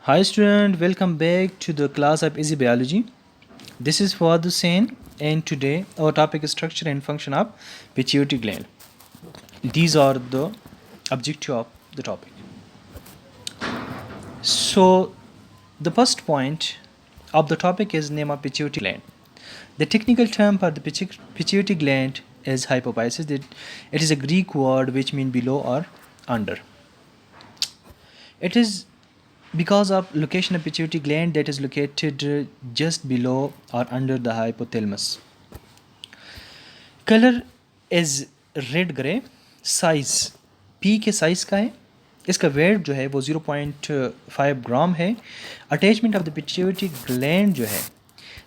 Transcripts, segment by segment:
Hi student, welcome back to the class of Easy Biology. This is Fawad Hussain and today our topic is structure and function of pituitary gland. These are the objective of the topic. So the first point of the topic is name of pituitary gland. The technical term for the pituitary gland is hypophysis. It is a Greek word which means below or under. It is because of location of pituitary gland that is located just below or under the hypothalamus. Color is red grey. Size P के size का है. इसका wait जो है वो 0.5 ग्राम है. Attachment of the pituitary gland जो है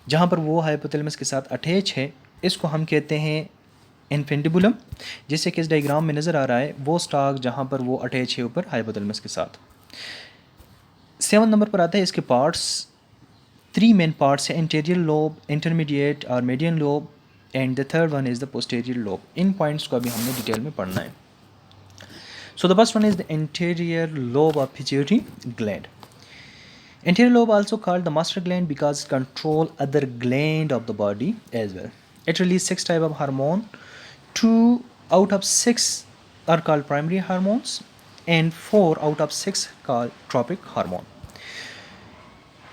जहाँ पर वो हाइपोथैलेमस के साथ अटैच है इसको हम कहते हैं इन्फेंटिबुलम. जैसे कि इस डायग्राम में नज़र आ रहा है वो स्टॉक जहाँ पर वो अटैच है ऊपर हाइपोथैलेमस के साथ. 7 नंबर पर आता है इसके पार्ट्स. 3 मेन पार्ट्स हैं, इंटीरियर लोब, इंटरमीडिएट और median lobe and the third one is the posterior lobe. In points को अभी हमने डिटेल में पढ़ना है. So the first one is the interior lobe of pituitary gland. Anterior lobe also called the master gland because it control other gland of the body as well. It releases 6 type of hormone. 2 out of 6 are called primary hormones and 4 out of 6 called tropic hormone.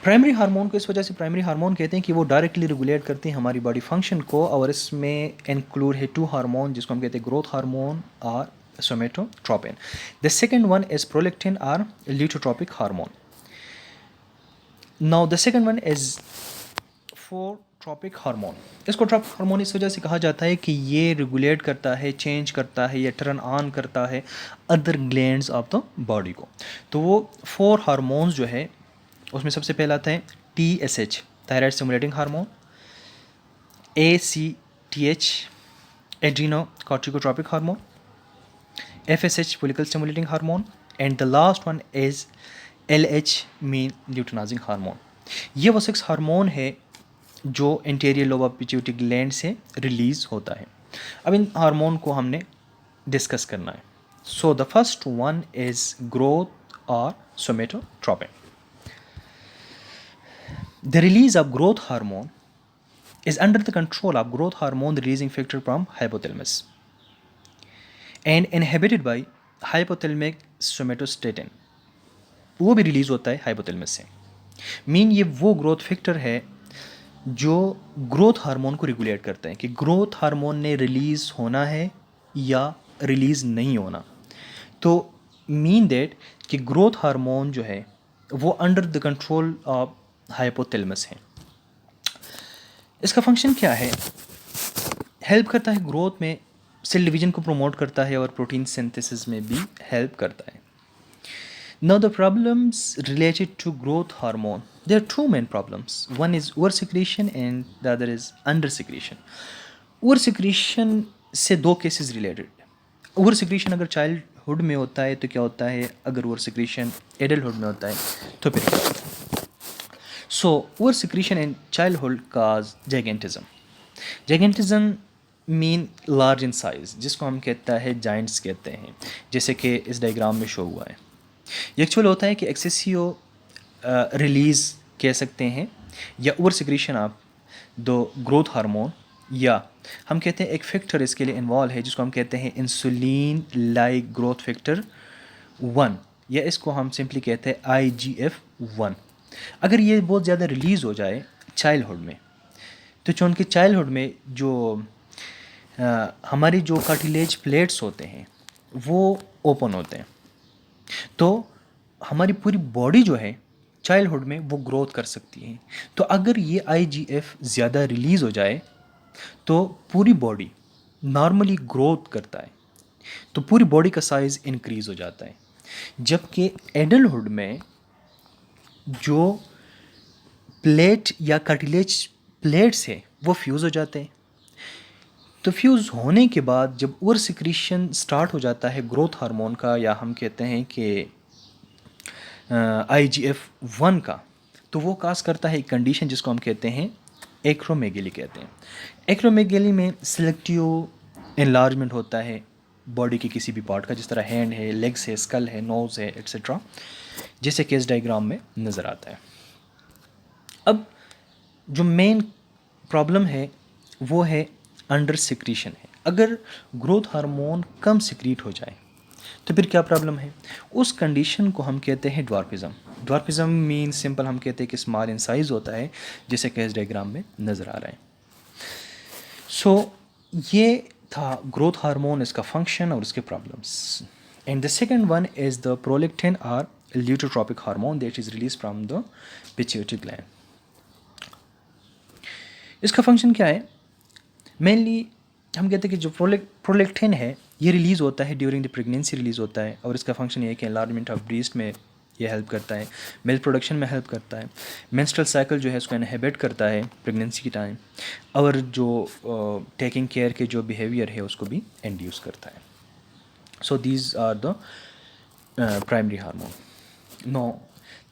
Primary hormone को इस वजह से primary hormone कहते हैं कि वो directly regulate करते हैं हमारी बॉडी फंक्शन को, और इसमें इंक्लूड है 2 हार्मोन जिसको हम कहते हैं ग्रोथ हार्मोन और somatotropin. The second one is prolactin और luteotropic hormone. Now the second one is for tropic hormone. इसको ट्रॉपिक हार्मोन इस वजह से कहा जाता है कि ये रेगुलेट करता है, चेंज करता है या टर्न ऑन करता है other glands of the body को. तो वो 4 हार्मोन्स जो है उसमें सबसे पहला आता है TSH thyroid stimulating hormone, ACTH adreno corticotropic hormone, FSH follicle stimulating hormone and the last one is LH mean luteinising hormone. ये वो 6 हार्मोन है जो interior lobe of pituitary gland से रिलीज होता है. अब इन हार्मोन को हमने डिस्कस करना है. So the first one is growth और somatotropin. The release of growth hormone is under the control of growth hormone releasing factor from hypothalamus and inhibited by hypothalamic somatostatin. वो भी रिलीज होता है hypothalamus से. Mean ये वो growth factor है जो ग्रोथ हार्मोन को रेगुलेट करता है कि ग्रोथ हार्मोन ने रिलीज होना है या रिलीज नहीं होना. तो मीन दैट कि ग्रोथ हार्मोन जो है वो under the control of hypothalamus है. इसका फंक्शन क्या है? हेल्प करता है ग्रोथ में, सेल डिवीजन को प्रमोट करता है और प्रोटीन सिंथेसिस में भी हेल्प करता है. Now the problems related to growth hormone, there are 2 main problems. One is over secretion and the other is under secretion. Over secretion से 2 केसेस रिलेटेड. ओवर सिक्रीशन अगर childhood में होता है तो क्या होता है, अगर ओवर सिक्रीशन एडल्टहुड में होता है तो फिर क्या होता है. So, over secretion in childhood cause gigantism. Gigantism mean large in size, जिसको हम कहता है giants कहते हैं, जैसे कि इस डायग्राम में शो हुआ है. ये एक्चुअल होता है कि एक्सेसिव रिलीज कह सकते हैं या over secretion of the growth hormone, या हम कहते हैं एक फैक्टर इसके लिए इन्वॉल्व है जिसको हम कहते हैं इंसुलिन लाइक ग्रोथ फैक्टर 1, या इसको हम सिंपली कहते हैं IGF-1. अगर ये बहुत ज़्यादा रिलीज़ हो जाए चाइल्डहुड में तो चूँकि चाइल्डहुड में जो हमारी जो कार्टिलेज प्लेट्स होते हैं वो ओपन होते हैं, तो हमारी पूरी बॉडी जो है चाइल्डहुड में वो ग्रोथ कर सकती है. तो अगर ये IGF ज़्यादा रिलीज़ हो जाए तो पूरी बॉडी नॉर्मली ग्रोथ करता है, तो पूरी बॉडी का साइज़ इंक्रीज़ हो जाता है. जबकि एडल्टहुड में जो प्लेट या कार्टिलेज प्लेट्स है वो फ्यूज़ हो जाते हैं. तो फ्यूज़ होने के बाद जब ओवर सिक्रीशन स्टार्ट हो जाता है ग्रोथ हार्मोन का, या हम कहते हैं कि IGF-1 का, तो वो काज करता है एक कंडीशन जिसको हम कहते हैं एक्रोमेगेली कहते हैं. एक्रोमेगेली में सिलेक्टिव एनलार्जमेंट होता है बॉडी के किसी भी पार्ट का, जिस तरह हैंड है, लेग्स है, स्कल है, नोज़ है, एट्सेट्रा, जैसे केस डायग्राम में नज़र आता है। अब जो मेन प्रॉब्लम है वो है अंडर सिक्रीशन है। अगर ग्रोथ हार्मोन कम सिक्रीट हो जाए तो फिर क्या प्रॉब्लम है? उस कंडीशन को हम कहते हैं ड्वार्फिज्म। ड्वार्फिज्म मीन सिंपल हम कहते हैं कि स्मॉल इन साइज होता है, जैसे केस डायग्राम में नज़र आ रहा है। सो ये था ग्रोथ हार्मोन, इसका फंक्शन और इसके problems. And the second one is the prolactin और luteotropic hormone that is release from the pituitary gland. इसका फंक्शन क्या है? मेनली हम कहते हैं कि जो प्रोलेक्टिन है ये रिलीज़ होता है ड्यूरिंग द प्रेगनेंसी रिलीज़ होता है, और इसका फंक्शन ये है कि एनलार्जमेंट ऑफ ब्रेस्ट में ये हेल्प करता है, मिल्क प्रोडक्शन में हेल्प करता है, मेंस्ट्रुअल साइकिल जो है उसको इनहिबिट करता है प्रेगनेंसी के टाइम, और जो टेकिंग केयर के जो बिहेवियर है उसको भी इंड्यूस करता है। So these are the primary hormone. No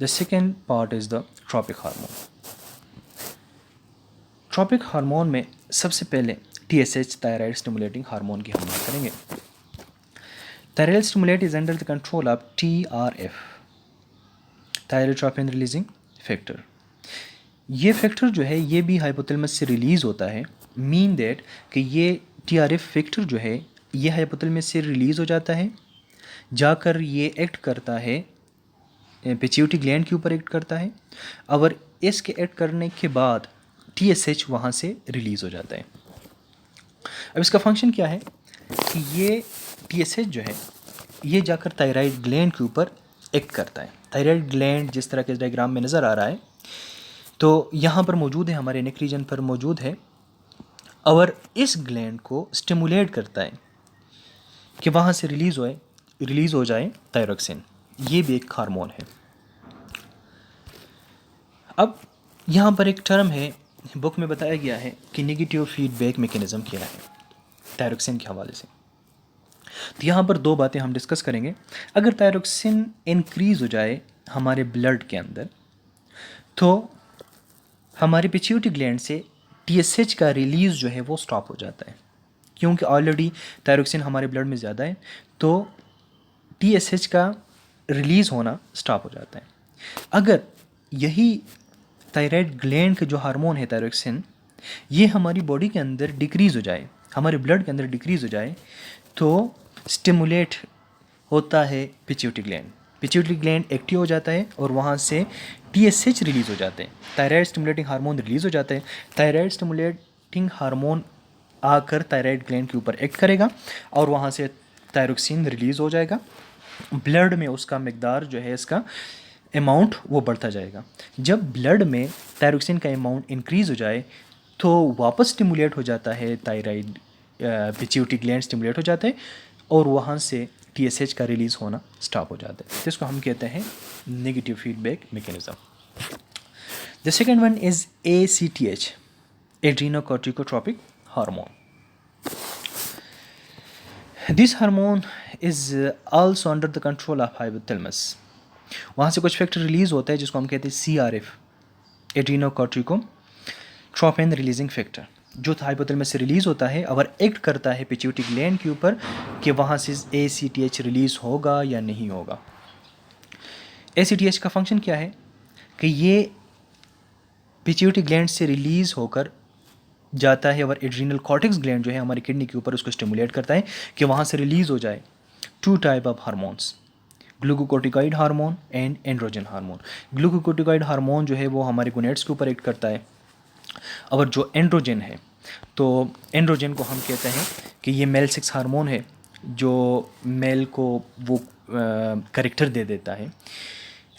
the second part is the tropic hormone. Tropic hormone में सबसे पहले TSH थायराइड स्टिमुलेटिंग हार्मोन की हम बात करेंगे। Thyroid stimulate is under the control of TRF, thyrotropin releasing factor. ये factor जो है ये भी हाइपोथैलेमस से रिलीज़ होता है, मीन दैट कि ये TRF फैक्टर जो है ये हाइपोथैलेमस से रिलीज़ हो जाता है, जाकर ये एक्ट करता है पिट्यूटरी ग्लैंड के ऊपर एक्ट करता है, और इसके एक्ट करने के बाद TSH वहाँ से रिलीज़ हो जाता है। अब इसका फंक्शन क्या है कि ये TSH जो है ये जाकर थायराइड ग्लैंड के ऊपर एक्ट करता है। थायराइड ग्लैंड जिस तरह के डायग्राम में नज़र आ रहा है तो यहाँ पर मौजूद है, हमारे नेक रीजन पर मौजूद है, और इस ग्लैंड को स्टिमुलेट करता है कि वहाँ से रिलीज़ हो जाए थायरोक्सिन। ये भी एक हार्मोन है। अब यहाँ पर एक टर्म है, बुक में बताया गया है कि नेगेटिव फीडबैक मैकेनिज्म क्या है थायरोक्सिन के हवाले से। तो यहाँ पर दो बातें हम डिस्कस करेंगे। अगर थायरोक्सिन इंक्रीज़ हो जाए हमारे ब्लड के अंदर तो हमारे पिट्यूटरी ग्लैंड से TSH का रिलीज़ जो है वो स्टॉप हो जाता है, क्योंकि ऑलरेडी थायरोक्सिन हमारे ब्लड में ज़्यादा है तो TSH का रिलीज़ होना स्टॉप हो जाता है। अगर यही थायराइड ग्लैंड का जो हार्मोन है थायरोक्सिन ये हमारी बॉडी के अंदर डिक्रीज़ हो जाए, हमारे ब्लड के अंदर डिक्रीज़ हो जाए, तो स्टिमुलेट होता है pituitary gland. Pituitary gland active हो जाता है और वहाँ से TSH रिलीज़ हो जाते हैं, थायराइड स्टिमुलेटिंग हार्मोन रिलीज़ हो जाते हैं। थायराइड स्टिमुलेटिंग हार्मोन आकर थायराइड ग्लैंड के ऊपर एक्ट करेगा और वहाँ से थायरोक्सिन रिलीज़ हो जाएगा। ब्लड में उसका मिकदार जो है, इसका अमाउंट वो बढ़ता जाएगा। जब ब्लड में थायरोक्सिन का अमाउंट इंक्रीज़ हो जाए तो वापस स्टिमुलेट हो जाता है थायराइड, पिट्यूटरी ग्लैंड स्टिमुलेट हो जाता है और वहाँ से TSH का रिलीज़ होना स्टॉप हो जाता है। जिसको हम कहते हैं negative feedback mechanism. The second one is ACTH, adrenocorticotropic hormone. This hormone is also under the control of hypothalamus. वहाँ से कुछ फैक्टर रिलीज़ होता है जिसको हम कहते हैं CRF, एड्रीनोकॉर्टिकोट्रोपिन रिलीजिंग फैक्टर, जो हाइपोथैलेमस से रिलीज़ होता है और एक्ट करता है पिट्यूटरी ग्लैंड के ऊपर कि वहाँ से ACTH रिलीज़ होगा या नहीं होगा। ACTH का फंक्शन क्या है कि ये पिट्यूटरी ग्लैंड से रिलीज़ होकर जाता है और एड्रीनल कॉर्टेक्स ग्लैंड जो है हमारी किडनी के ऊपर उसको स्टिमुलेट करता है कि वहाँ से रिलीज़ हो जाए two type of hormones, glucocorticoid hormone and androgen hormone. Glucocorticoid hormone जो है वो हमारे गोनेट्स के ऊपर एक्ट करता है, और जो एंड्रोजन है तो एंड्रोजन को हम कहते हैं कि ये मेल सेक्स हार्मोन है जो मेल को वो कैरेक्टर दे देता है,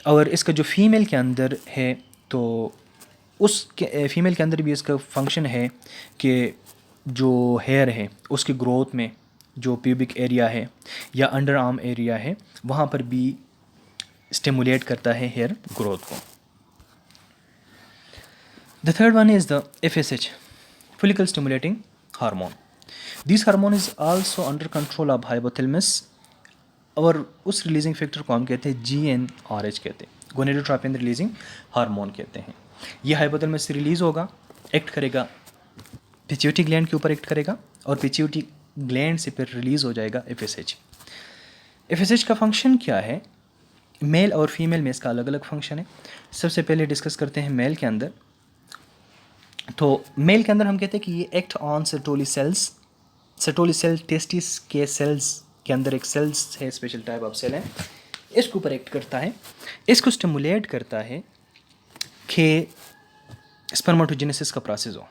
और इसका जो फीमेल के अंदर है तो उस फीमेल के अंदर भी इसका फंक्शन है कि जो हेयर है उसकी ग्रोथ में जो प्यूबिक एरिया है या अंडर आर्म एरिया है वहाँ पर भी स्टिमुलेट करता है हेयर ग्रोथ को। The third one is the FSH, follicle stimulating hormone. This hormone is also under control of hypothalamus, और उस रिलीजिंग फैक्टर को हम कहते हैं GnRH कहते हैं, गोनेडोट्रोपिन रिलीजिंग हार्मोन कहते हैं। ये हाइपोथैलेमस से रिलीज़ होगा, एक्ट करेगा पिट्यूटरी ग्लैंड के ऊपर एक्ट करेगा और पिट्यूटरी ग्लैंड से फिर रिलीज़ हो जाएगा FSH। FSH का फंक्शन क्या है? मेल और फीमेल में इसका अलग अलग फंक्शन है। सबसे पहले डिस्कस करते हैं मेल के अंदर। तो मेल के अंदर हम कहते हैं कि ये act on Sertoli cells. Sertoli cell testis के सेल्स के अंदर एक सेल्स है, स्पेशल टाइप ऑफ सेल है, इसके ऊपर एक्ट करता है, इसको स्टिमुलेट करता है कि स्पर्मेटोजेनेसिस का प्रोसेस हो,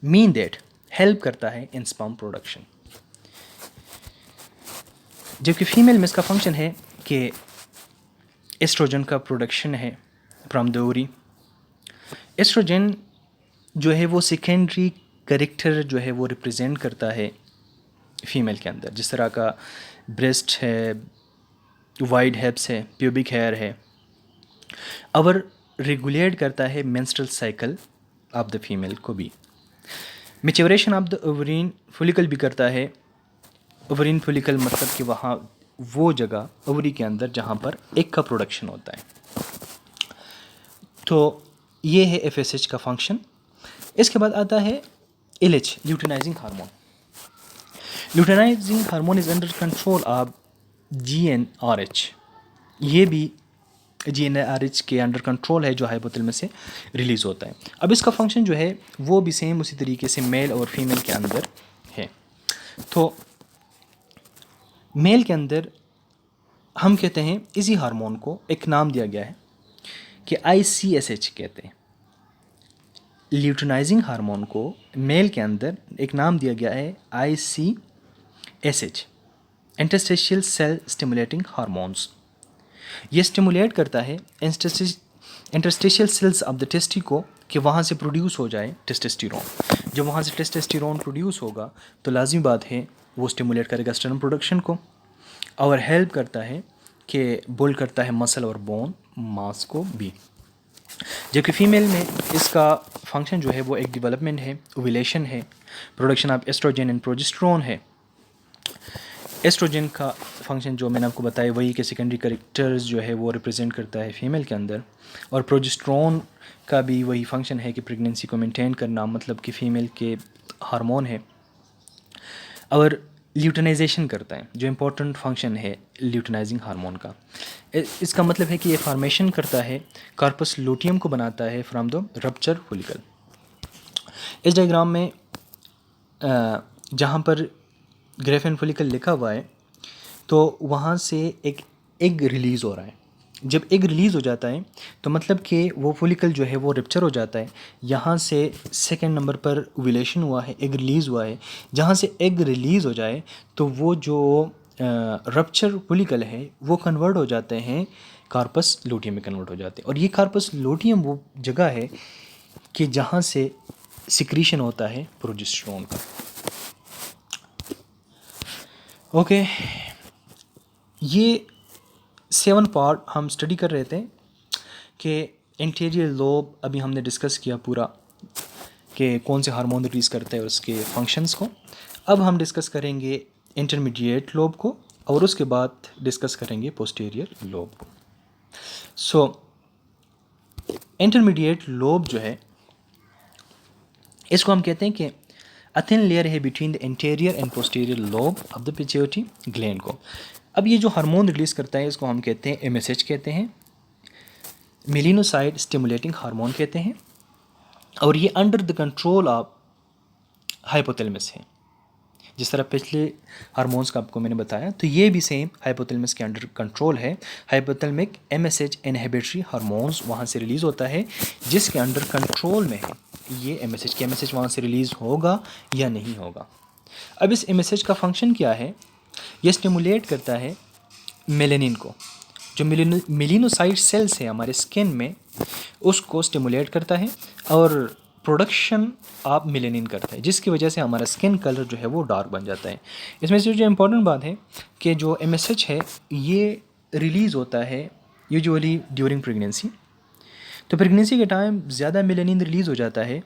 मीन दैट हेल्प करता है इन स्पर्म प्रोडक्शन। जबकि फीमेल में इसका फंक्शन है कि एस्ट्रोजन का प्रोडक्शन है फ्रॉम द ओवरी। एस्ट्रोजन जो है वो सेकेंडरी कैरेक्टर जो है वो रिप्रेजेंट करता है फीमेल के अंदर, जिस तरह का ब्रेस्ट है, वाइड हेप्स है, प्यूबिक हेयर है, और रेगुलेट करता है menstrual cycle of the female को भी। Maturation of the ovarian follicle भी करता है। ओवरीन फॉलिकल मतलब कि वहाँ वो जगह ओवरी के अंदर जहाँ पर एग का प्रोडक्शन होता है। तो ये है FSH का फंक्शन। इसके बाद आता है LH, luteinizing hormone. Luteinizing hormone is under control of GnRH। ये भी GnRH के अंडर कंट्रोल है, जो हाइपोथैलेमस से रिलीज़ होता है। अब इसका फंक्शन जो है वो भी सेम उसी तरीके से मेल और फीमेल के अंदर है। तो मेल के अंदर हम कहते हैं इसी हार्मोन को एक नाम दिया गया है कि ICSH कहते हैं। ल्यूटिनाइजिंग हार्मोन को मेल के अंदर एक नाम दिया गया है ICSH, interstitial cell stimulating hormones. ये स्टिमुलेट करता है interstitial cells of the testes को कि वहाँ से प्रोड्यूस हो जाए टेस्टोस्टेरोन। जब वहाँ से टेस्टोस्टेरोन प्रोड्यूस होगा तो लाजिमी बात है वो स्टिमुलेट करेगा स्टर्नम प्रोडक्शन को, और हेल्प करता है कि बिल्ड करता है मसल और बोन मास को भी। जबकि फीमेल में इसका फंक्शन जो है वो एक डेवलपमेंट है, ओव्यूलेशन है, production of oestrogen and progesterone है। एस्ट्रोजन का फंक्शन जो मैंने आपको बताया वही कि सेकेंडरी कैरेक्टर्स जो है वो रिप्रेजेंट करता है फीमेल के अंदर, और प्रोजेस्टेरोन का भी वही फंक्शन है कि प्रेगनेंसी को मेंटेन करना, मतलब कि फ़ीमेल के हार्मोन है। और ल्यूटिनाइजेशन करता है, जो इम्पोर्टेंट फंक्शन है ल्यूटिनाइजिंग हार्मोन का। इसका मतलब है कि ये फॉर्मेशन करता है, कार्पस लूटियम को बनाता है फ्रॉम द रप्चर फॉलिकल। इस डायग्राम में जहाँ पर ग्रेफेन फॉलिकल लिखा हुआ है तो वहाँ से एक एग रिलीज़ हो रहा है। जब एग रिलीज़ हो जाता है तो मतलब कि वो फॉलिकल जो है वो रप्चर हो जाता है। यहाँ से सेकंड नंबर पर ओव्यूलेशन हुआ है, एग रिलीज़ हुआ है। जहाँ से एग रिलीज़ हो जाए तो वो जो रप्चर फॉलिकल है वो कन्वर्ट हो जाते हैं कार्पस लूटियम में कन्वर्ट हो जाते हैं। और ये कार्पस लूटियम वो जगह है कि जहाँ से सिक्रीशन होता है प्रोजेस्टेरोन का। ओके, ये 7 पार्ट हम स्टडी कर रहे थे कि एंटीरियर लोब अभी हमने डिस्कस किया पूरा कि कौन से हार्मोन रिलीज़ करते हैं और उसके फंक्शंस को। अब हम डिस्कस करेंगे इंटरमीडिएट लोब को, और उसके बाद डिस्कस करेंगे पोस्टीरियर लोब को। सो इंटरमीडिएट लोब जो है इसको हम कहते हैं कि अ थिन लेयर है between the interior and posterior lobe of the pituitary gland को। अब ये जो हार्मोन रिलीज़ करता है इसको हम कहते हैं MSH कहते हैं, मेलिनोसाइड स्टिमुलेटिंग हार्मोन कहते हैं, और ये under the control of hypothalamus है। जिस तरह पिछले हार्मोन्स का आपको मैंने बताया, तो ये भी सेम हाइपोथैलेमस के अंडर कंट्रोल है। हाइपोथैलेमिक MSH इनहिबिटरी हार्मोन्स वहाँ से रिलीज़ होता है, जिसके अंडर कंट्रोल में है ये MSH के। MSH वहाँ से रिलीज़ होगा या नहीं होगा। अब इस MSH का फंक्शन क्या है? ये स्टिमुलेट करता है मेलेनिन को, जो मेलिनोसाइट सेल्स है हमारे स्किन में, उसको स्टिमुलेट करता है और प्रोडक्शन ऑफ मेलेनिन करता है, जिसकी वजह से हमारा स्किन कलर जो है वो डार्क बन जाता है। इसमें से जो इम्पोर्टेंट बात है कि जो MSH है ये रिलीज़ होता है यूजुअली ड्यूरिंग प्रेगनेंसी। तो प्रेगनेंसी के टाइम ज़्यादा मेलेनिन रिलीज़ हो जाता है,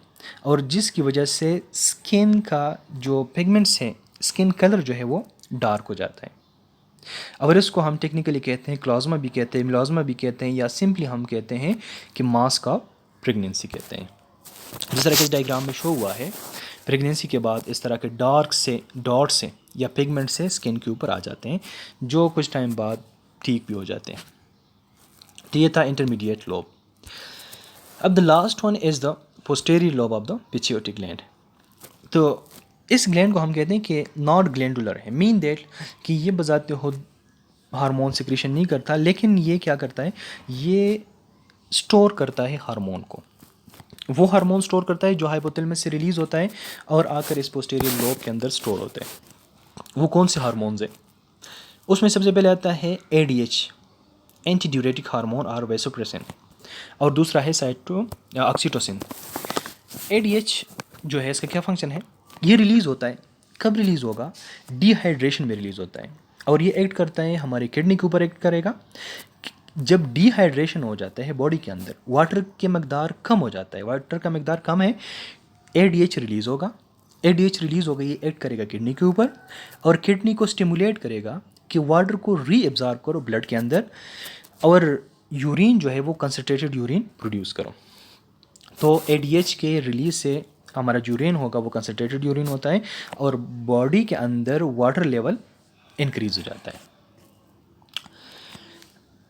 और जिसकी वजह से स्किन का जो पिगमेंट्स है, स्किन कलर जो है वो डार्क हो जाता है। और इसको हम टेक्निकली कहते हैं क्लाज्मा भी कहते हैं, मिलाज्मा भी कहते हैं, या सिंपली हम कहते हैं कि मास्क ऑफ प्रेगनेंसी कहते हैं। जिस तरह के इस डायग्राम में शो हुआ है, प्रेगनेंसी के बाद इस तरह के डार्क से डॉट से या पिगमेंट से स्किन के ऊपर आ जाते हैं, जो कुछ टाइम बाद ठीक भी हो जाते हैं। तो ये था इंटरमीडिएट लोब। अब the last one is the posterior lobe of the pituitary gland. तो इस ग्लैंड को हम कहते हैं कि नॉट ग्लैंडुलर है, मीन दैट कि ये बजाते हो हार्मोन सिक्रीशन नहीं करता, लेकिन ये क्या करता है, ये स्टोर करता है हार्मोन को। वो हार्मोन स्टोर करता है जो हाइपोथैलेमस से रिलीज़ होता है और आकर इस पोस्टेरियर लोब के अंदर स्टोर होता है। वो कौन से हार्मोन्स है? उसमें सबसे पहले आता है ADH, एंटी ड्यूरेटिक हार्मोन और वेसोप्रेसिन, और दूसरा है ऑक्सीटोसिन। ADH जो है इसका क्या फंक्शन है, ये रिलीज़ होता है, कब रिलीज़ होगा, डिहाइड्रेशन में रिलीज़ होता है, और ये एक्ट करता है हमारी किडनी के ऊपर एक्ट करेगा। जब डिहाइड्रेशन हो जाता है बॉडी के अंदर, वाटर की मकदार कम हो जाता है, वाटर का मकदार कम है, ADH रिलीज़ होगा। ADH रिलीज़ होगा, ये एक्ट करेगा किडनी के ऊपर और किडनी को स्टिमुलेट करेगा कि वाटर को रीअब्जॉर्ब करो ब्लड के अंदर, और यूरिन जो है वो कंसनट्रेटेड यूरिन प्रोड्यूस करो। तो ADH के रिलीज से हमारा यूरिन होगा वो कंसनट्रेटेड यूरिन होता है और बॉडी के अंदर वाटर लेवल इंक्रीज हो जाता है।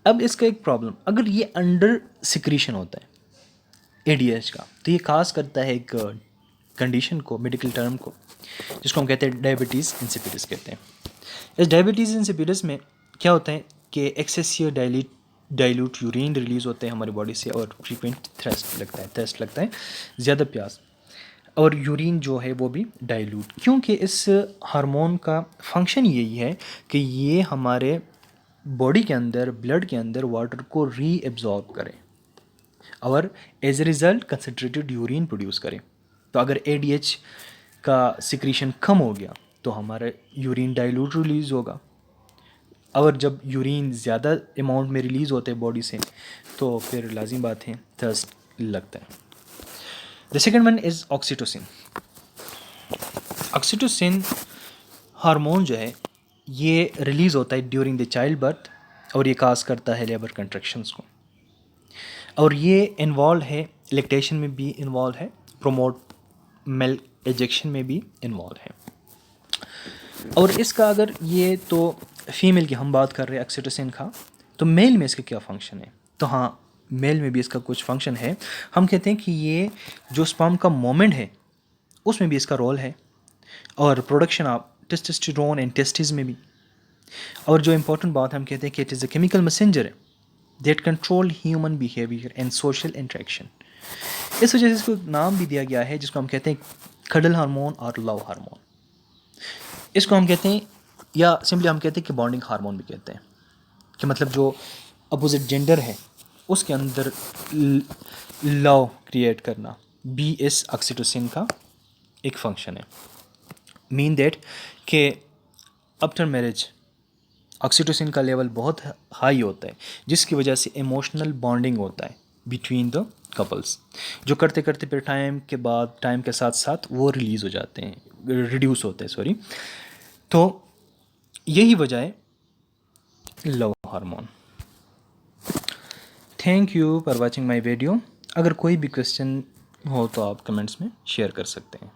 अब इसका एक प्रॉब्लम, अगर ये अंडर सिक्रीशन होता है ADH का, तो ये खास करता है एक कंडीशन को, मेडिकल टर्म को, जिसको हम कहते हैं डायबिटीज़ इंसिपिडिस कहते हैं। इस डायबिटीज़ इंसिपिडिस में क्या होता है कि एक्सेसिव डाइल्यूट यूरिन रिलीज़ होते हैं हमारी बॉडी से और फ्रीक्वेंट थ्रस्ट लगता है ज़्यादा प्यास, और यूरिन जो है वो भी डाइल्यूट, क्योंकि इस हार्मोन का फंक्शन यही है कि ये हमारे बॉडी के अंदर, ब्लड के अंदर वाटर को रीएब्जॉर्ब करे और as a result concentrated urine produce करे। तो अगर ADH का सिक्रीशन कम हो गया तो हमारा यूरिन डाइल्यूट रिलीज़ होगा, और जब यूरिन ज़्यादा अमाउंट में रिलीज़ होते हैं बॉडी से तो फिर लाजिम बात है थर्स्ट लगता है। The second one is oxytocin. Oxytocin hormone जो है ये रिलीज़ होता है ड्यूरिंग द चाइल्ड बर्थ, और ये काज करता है लेबर कंट्रैक्शंस को, और ये इन्वॉल्व है लैक्टेशन में भी इन्वॉल्व है, प्रोमोट मिल्क एजेक्शन में भी इन्वॉल्व है। और इसका अगर ये तो फीमेल की हम बात कर रहे हैं ऑक्सीटोसिन का, तो मेल में इसका क्या फ़ंक्शन है? तो हाँ, मेल में भी इसका कुछ फंक्शन है। हम कहते हैं कि ये जो स्पर्म का मोमेंट है उसमें भी इसका रोल है, और production of testosterone and testis में भी। और जो इम्पोर्टेंट बात हम कहते हैं कि it is a chemical messenger that control human behaviour and social interaction. इस वजह से इसको एक नाम भी दिया गया है जिसको हम कहते हैं कडल हार्मोन और लव हार्मोन। इसको हम कहते हैं, या सिंपली हम कहते हैं कि बॉन्डिंग हार्मोन भी कहते हैं, कि मतलब जो अपोजिट जेंडर है उसके अंदर लव क्रिएट करना भी इस ऑक्सीटोसिन का एक फंक्शन है। मीन दैट कि आफ्टर मैरिज ऑक्सीटोसिन का लेवल बहुत हाई होता है, जिसकी वजह से इमोशनल बॉन्डिंग होता है बिटवीन द कपल्स, जो करते करते फिर टाइम के साथ साथ वो रिलीज़ हो जाते हैं, रिड्यूस होते हैं, सॉरी। तो यही वजह है love hormone. Thank you for watching my video. अगर कोई भी क्वेश्चन हो तो आप कमेंट्स में शेयर कर सकते हैं।